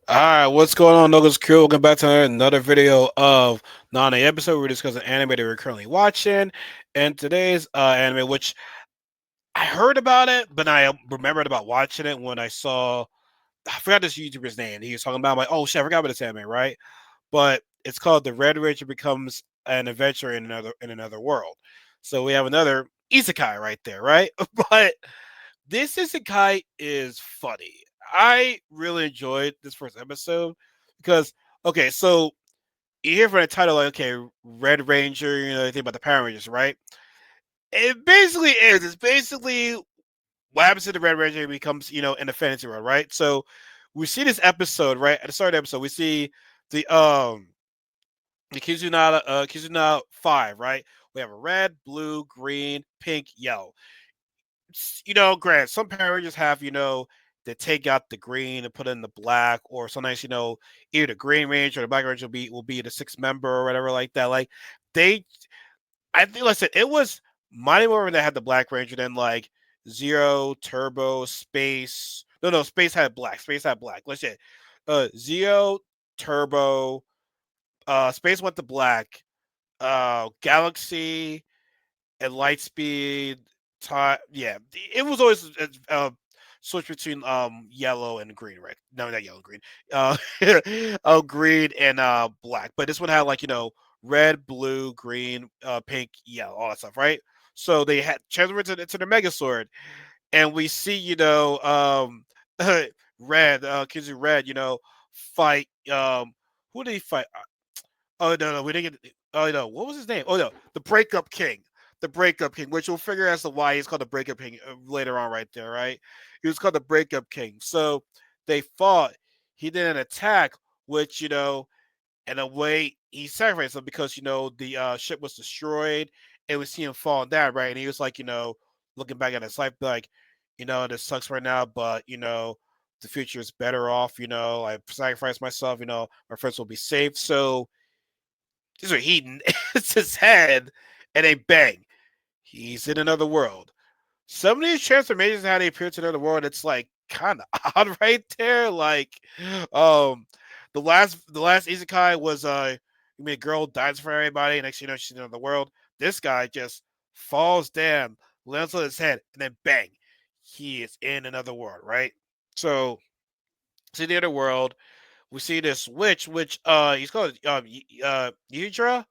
All right, what's going on, Noga's crew? Welcome back to another video of Nane episode. We're discussing anime that we're currently watching, and today's anime, which I heard about it, but I remembered about watching it when I forgot this YouTuber's name. He was talking about, I'm like, oh shit, I forgot about this anime, right? But it's called The Red Ranger Becomes an Adventurer in another world. So we have another Isekai right there, right? But this Isekai is funny. I really enjoyed this first episode because okay, so you hear from the title like okay, Red Ranger, you think about the Power Rangers, right? It basically is. It's basically what happens to the Red Ranger becomes, in the fantasy world, right? So we see this episode, right? At the start of the episode, we see the um the Kizuna 5, right? We have a red, blue, green, pink, yellow. Grant, some Power Rangers have, they take out the green and put in the black, or sometimes, either the Green Ranger or the Black Ranger will be the sixth member or whatever like that. Like they, I think, like I said, it was Mighty Morphin that had the Black Ranger, then like Zero, Turbo, Space. No, Space had black. Space had black. Let's say, Zero, Turbo, Space went to black. Galaxy and Lightspeed. Yeah, it was always switch between yellow and green, right? No, not yellow, green. Uh, green and black. But this one had like red, blue, green, pink, yellow, all that stuff, right? So they had transferred into the Megazord, and we see Red, Kizu Red, fight who did he fight? Oh no, we didn't get. Oh no, what was his name? Oh no, the Breakup King, the Breakup King, which we'll figure as to why he's called the Breakup King later on, right there, right? He was called the Breakup King. So they fought. He did an attack, which in a way he sacrificed him because the ship was destroyed, and we see him falling down, right? And he was like, looking back at his life, like, this sucks right now, but the future is better off. I sacrificed myself. My friends will be safe. So this is where he hits his head, and they bang. He's in another world. Some of these transformations, how they appear to another world, it's like kind of odd right there. Like, um, the last Isekai was you mean a girl dies for everybody, and next thing you know she's in another world. This guy just falls down, lands on his head, and then bang, he is in another world, right? So, see the other world. We see this witch, which he's called Yidra.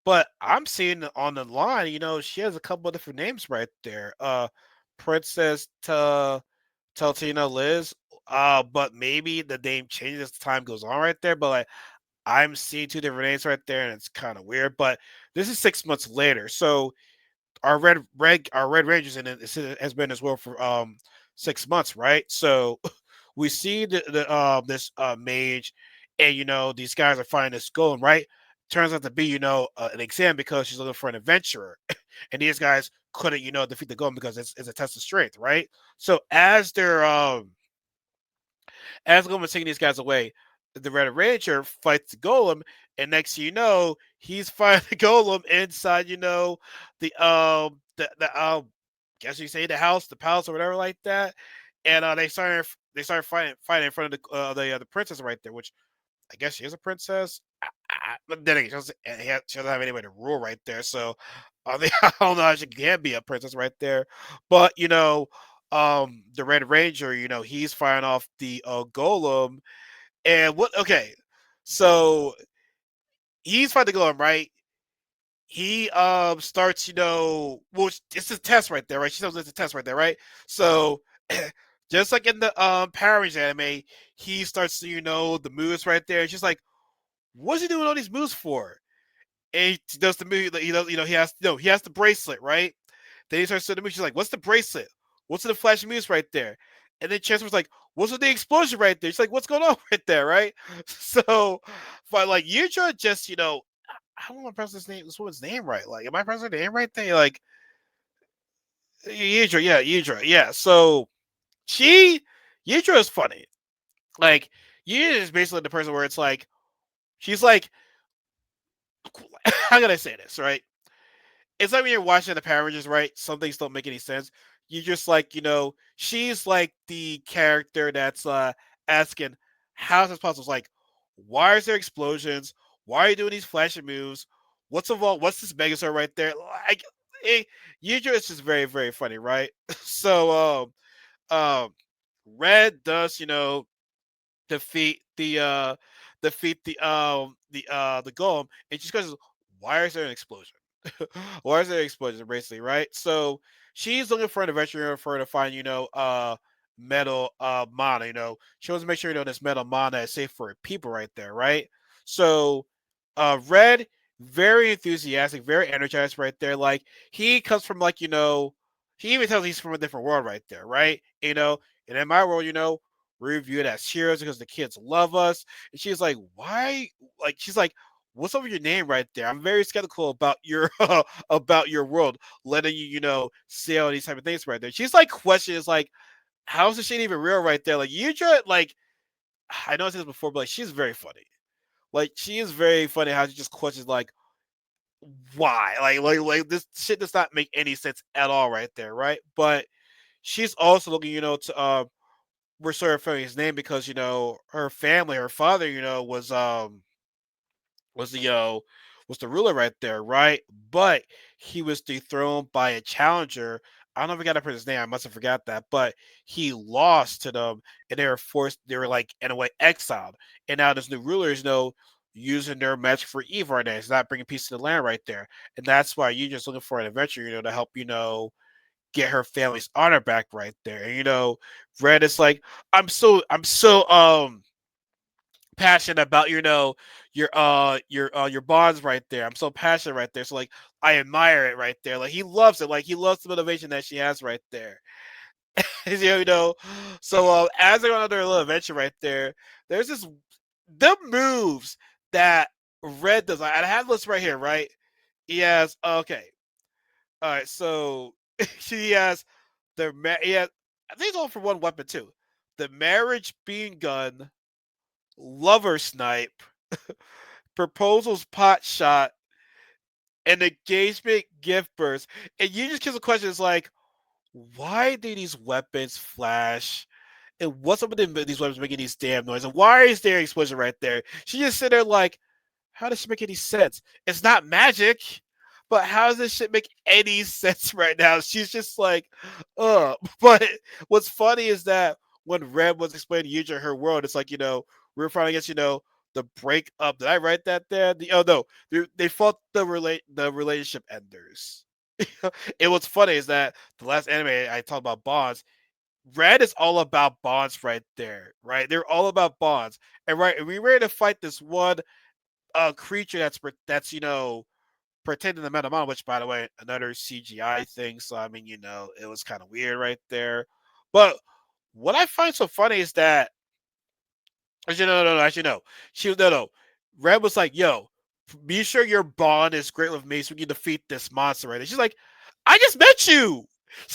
But I'm seeing on the line, she has a couple of different names right there. Princess Teltina Liz. But maybe the name changes as time goes on right there. But like I'm seeing two different names right there, and it's kind of weird. But this is 6 months later, so our Red Rangers in it has been as well for 6 months, right? So we see this mage, and these guys are finding this golem, right? Turns out to be an exam because she's looking for an adventurer, and these guys couldn't defeat the golem because it's a test of strength, right? So as the golem is taking these guys away, the Red Ranger fights the golem, and next thing you know, he's fighting the golem inside, the guess you say the house, the palace, or whatever like that. And they started fighting in front of the princess right there, which I guess she is a princess. But then again, she doesn't have anybody to rule right there, so I don't know how she can be a princess right there. But the Red Ranger, he's firing off the golem, and what? Okay, so he's fighting the golem, right? He starts, well, it's a test right there, right? She knows it's a test right there, right? So just like in the Power Rangers anime, he starts to the moves right there. It's just like, what's he doing all these moves for? And he does the move, he has the bracelet, right? Then he starts to the move. She's like, "What's the bracelet? What's the flash moves right there?" And then Chancellor's like, "What's with the explosion right there?" She's like, "What's going on right there?" Right? So, but like Yudra just, I don't want to pronounce this woman's name right. Like, am I pronouncing her name right there? Like Yudra, yeah, Yudra, yeah. So she, Yudra is funny. Like Yudra is basically the person where it's like she's like, how can I say this? Right? It's like when you're watching the Power Rangers, right? Some things don't make any sense. You just like, she's like the character that's asking, How's this possible? It's like, why is there explosions? Why are you doing these flashing moves? What's involved? What's this Megazord right there? Like, it, Yujiro is just very, very funny, right? So, um, Red does, defeat the golem, and just goes, why is there an explosion? Why is there an explosion, basically, right? So she's looking for an adventurer for her to find, metal mana. She wants to make sure this metal mana is safe for people right there, right? So Red, very enthusiastic, very energized right there. Like, he comes from, like, he even tells he's from a different world right there, right? And in my world, we're viewed as heroes because the kids love us. And she's like, why? Like, she's like, what's over your name right there? I'm very skeptical about your about your world, letting you, say all these type of things right there. She's like, questions like, how's this shit even real right there? Like, you try, like, I know I said this before, but like, she's very funny. Like, she is very funny how she just questions like, why? Like this shit does not make any sense at all right there, right? But she's also looking, to restore her family's name because her family, her father, was the was the ruler right there, right? But he was dethroned by a challenger. I don't know if I got to put his name. I must have forgot that, but he lost to them, and they were forced. They were, like, in a way, exiled. And now this new ruler is, using their magic for evil right now. It's not bringing peace to the land right there, and that's why you're just looking for an adventure, to help, get her family's honor back right there. And Red is like, I'm so passionate about, your bonds right there. I'm so passionate right there. So, like, I admire it right there. Like, he loves it. Like, he loves the motivation that she has right there. you know. So, as they're on their little adventure right there, there's the moves that Red does. I have this right here, right? He has, okay. All right, so she has he has, I think it's all for one weapon too. The marriage bean gun, lover snipe, proposals pot shot, and engagement gift burst. And you just get the question is like, why do these weapons flash? And what's up with these weapons making these damn noises? And why is there an explosion right there? She just sit there like, how does she make any sense? It's not magic, but how does this shit make any sense right now? She's just like, But what's funny is that when Red was explaining to Yuja her world, it's like, we're finally against, the breakup. Did I write that there? Oh no, they fought the relationship enders. And what's funny is that the last anime I talked about bonds. Red is all about bonds right there, right? They're all about bonds, and right, and we were ready to fight this one creature that's pretending the Metamon, which, by the way, another CGI thing. So I mean, it was kind of weird right there. But what I find so funny is that, actually, no, actually, no. No. Red was like, yo, be sure your bond is great with me so we can defeat this monster right. And she's like, I just met you.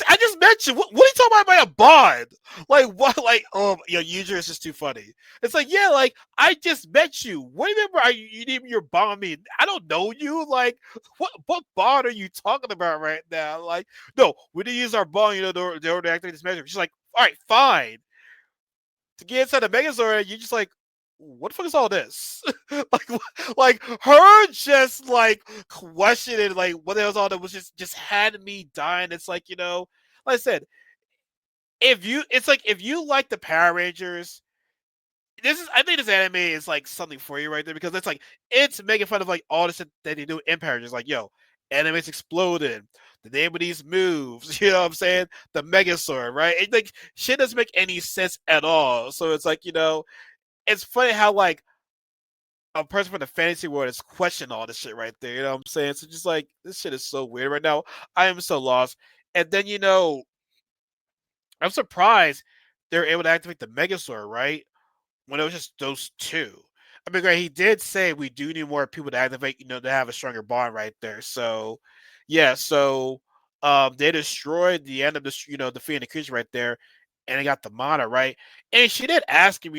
I just met you. What are you talking about a bond? Like, what? Like, oh, user is just too funny. It's like, yeah, like, I just met you. What do you remember? You need your bond me? I don't know you. Like, what bond are you talking about right now? Like, no, we didn't use our bond, to order to activate this measure. She's like, all right, fine, to get inside the Megazord, you're just like, what the fuck is all this? like her just like questioning like what the hell's all that was just had me dying. It's like, like I said, if you like the Power Rangers, I think this anime is like something for you right there because it's making fun of like all the shit that they do in Power Rangers. Like, yo, anime's exploded. The name of these moves, you know what I'm saying? The Megazord, right? It, like, shit doesn't make any sense at all. So it's like, it's funny how like a person from the fantasy world is questioning all this shit right there. You know what I'm saying? So just like, this shit is so weird right now. I am so lost. And then, I'm surprised they're able to activate the Megazord, right? When it was just those two. I mean, great, he did say we do need more people to activate, to have a stronger bond right there. So, yeah, so they destroyed the end of this, defeating the creature right there, and they got the mana, right? And she did ask him,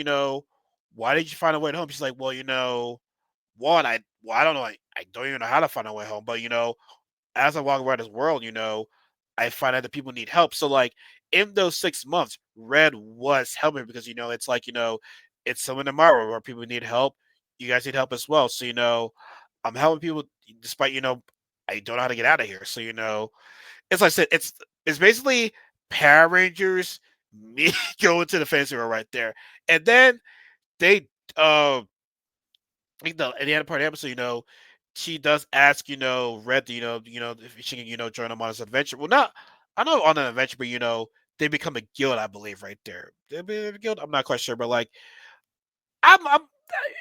why did you find a way home? She's like, well, I don't know, I don't even know how to find a way home, but as I walk around this world, I find out that people need help. So like in those 6 months, Red was helping because it's like, it's someone in Marvel where people need help. You guys need help as well. So I'm helping people despite I don't know how to get out of here. So it's like I said, it's basically Power Rangers me going to the fantasy world right there, and then they at the end part of the episode, she does ask, Red, if she can, join them on this adventure. Well, not, I know on an adventure, but they become a guild, I believe, right there. They be a guild. I'm not quite sure, but like, I'm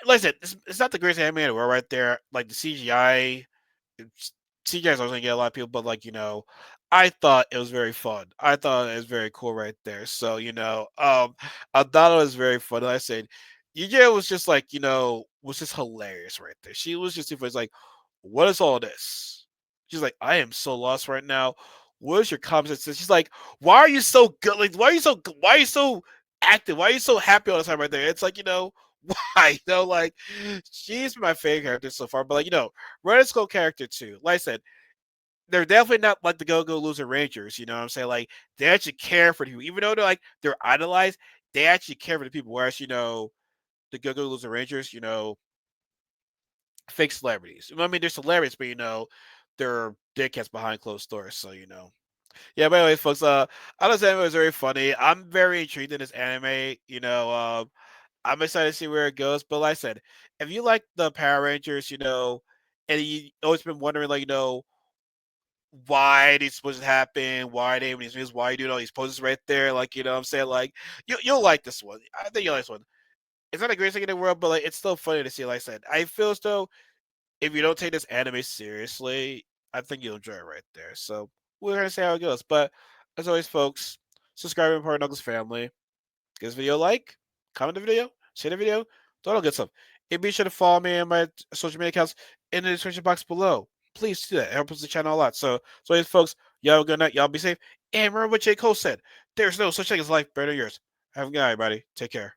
listen, it's not the greatest anime in the world, right there. Like the CGI, CGI is always gonna get a lot of people, but like, I thought it was very fun. I thought it was very cool right there. So, I thought it was very fun. Like I said, Yuja was just like, was just hilarious right there. She was just super like, what is all this? She's like, I am so lost right now. What is your comment? She's like, why are you so good? Like, why are you so active? Why are you so happy all the time right there? It's like, why? Like she's my favorite character so far. But like, Red Skull character too. Like I said, they're definitely not like the Go Go Loser Rangers. You know what I'm saying? Like they actually care for the people, even though they're idolized. They actually care for the people. Whereas the Go Go Loser Rangers, fake celebrities. I mean, they're celebrities, but they're dickheads behind closed doors. So yeah. But anyways, folks, I know this anime was very funny. I'm very intrigued in this anime. I'm excited to see where it goes. But like I said, if you like the Power Rangers, and you always been wondering, like, why these supposed to happen, why they these movies, why you doing all these poses right there, like, what I'm saying, like, you'll like this one. I think you'll like this one. It's not the greatest thing in the world, but like, it's still funny to see. Like I said, I feel as though if you don't take this anime seriously, I think you'll enjoy it right there. So we're gonna see how it goes. But as always, folks, subscribe and be part of Knuckles family. Give this video a like, comment the video, share the video, do all the good stuff. And be sure to follow me on my social media accounts in the description box below. Please do that. It helps the channel a lot. So anyways, folks, y'all have a good night. Y'all be safe. And remember what J. Cole said. There's no such thing as life better than yours. Have a good night, everybody. Take care.